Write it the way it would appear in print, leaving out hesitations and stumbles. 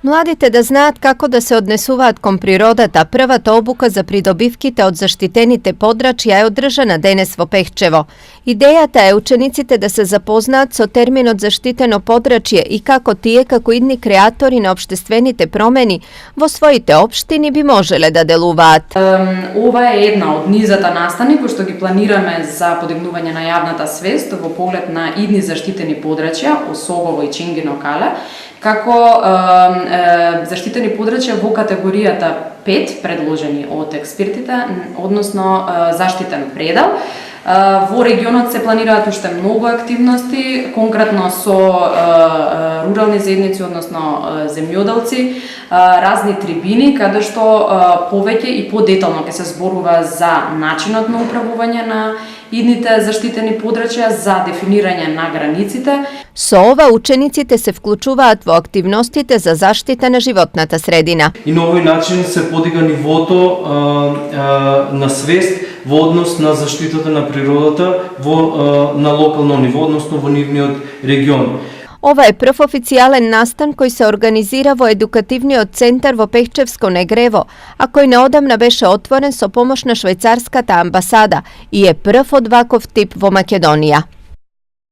Mladите da знаат како да се однесуваат кон природата, првата обука за придобивките од заштитените подрачја е одржана денес во Пехчево. Идејата е учениците да се запознаат со терминот заштитено подрачје и како тие, како идни креатори на општествените промени, во своите општини би можеле да делуваат. Ова е една од низата настани кои што ги планираме за подигнување на јавната свест во поглед на идни заштитени подрачја, Осогово и Чингино Кале, како заштитени подрачја во категоријата 5 предложени од експертите, односно заштитен предел. Во регионот се планираат уште многу активности, конкретно со рурални заедници, односно земјоделци, разни трибини, каде што повеќе и подетално ќе се зборува за начинот на управување на идните заштитени подрачја, за дефинирање на границите. Со ова учениците се вклучуваат во активностите за заштита на животната средина. И на овој начин се подига нивото на свест во однос на заштитата на природата на локално ниво, односно во нивниот регион. Ова е прв официјален настан кој се организира во едукативниот центар во Пехчевско Негрево, а кој неодамна беше отворен со помош на швајцарската амбасада и е прв од ваков тип во Македонија.